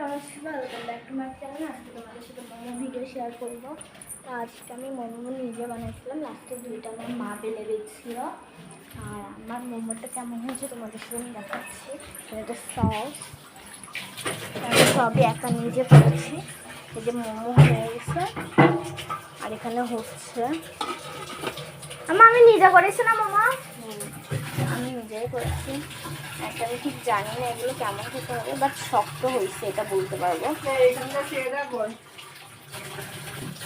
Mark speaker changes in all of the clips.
Speaker 1: নমস্কার, welcome back to my channel. আজকে তোমাদের সাথে মোমো ভিডিও শেয়ার করবো। তো আজকে আমি মোমো নিজে বানাইছিলাম, লাস্টে দুইটা আমার মা বেলে দিচ্ছিল। আর আমার মোমোটা কেমন হয়েছে তোমাদের সাথে আমি দেখাচ্ছি। এটা সস আমি সবই একা নিজে করেছি। এই যে মোমো হয়ে গেছে আর এখানে হচ্ছে আমি নিজে করেছি না মামা, আমি নিজেই করেছি। একটা আমি ঠিক জানি না এগুলো কেমন খেতে হবে, বাট শক্ত হয়েছে এটা বলতে পারবো।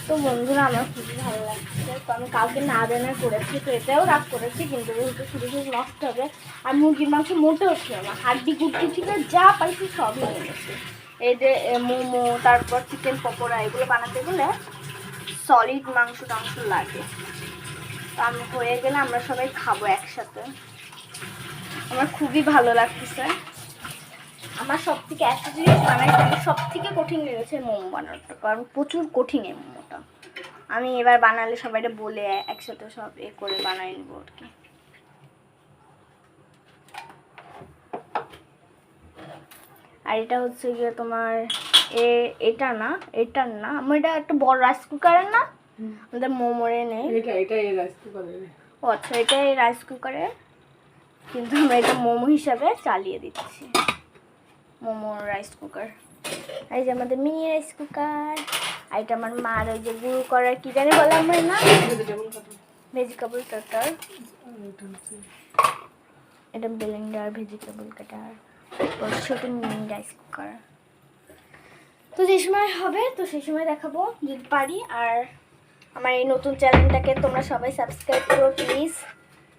Speaker 1: তো বন্ধুরা আমার খুবই ভালো লাগছে। তো আমি কাউকে না জানার করেছি, তো এটাও রাগ করেছি, কিন্তু যেহেতু শুধু শুধু নষ্ট হবে। আর মুরগির মাংস মোটেও ছিল না, হাড্ডি গুড্ডি থেকে যা পাইছি সবই এনেছি। এই যে মোমো, তারপর চিকেন পকোড়া, এগুলো বানাতে গেলে সলিড মাংস টাংস লাগে। তো আমি হয়ে গেলে আমরা সবাই খাবো একসাথে। আমার খুবই ভালো লাগতেছে। আমার সব থেকে একটা জিনিস বানাইতে সব থেকে কঠিন লেগেছে মোমো বানানোটা, কারণ প্রচুর কঠিন এই মোমোটা। আমি এবার বানালে সবাই বলে একসাথে সব করে বানাই নেবো আর কি। আর এটা হচ্ছে গিয়ে তোমার এটার না আমার এটা একটা বড় রাইস কুকারের না, আমাদের মোমোরে নেই। ও আচ্ছা, এটাই রাইস কুকারে, কিন্তু আমরা এটা মোমো হিসাবে চালিয়ে দিচ্ছি। মোমো রাইস কুকার, এই যে আমাদের মিনি রাইস কুকার। আর এটা আমার মার ওই যে গুঁড়ো করার কি জানি বলে আমার না, ভেজিটেবল কাটার। এটা ব্লেন্ডার, ভেজিটেবল কাটার, ছোট মিনি রাইস কুকার। তো যে সময় হবে তো সেই সময় দেখাবো যদি পারি। আর আমার এই নতুন চ্যানেলটাকে তোমরা সবাই সাবস্ক্রাইব করো প্লিজ।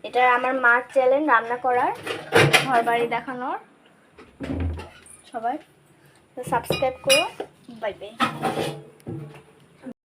Speaker 1: এটা আমার মার চ্যানেল, রান্না করার, ঘর বাড়ি দেখানোর। সবাই সাবস্ক্রাইব করো। Bye bye.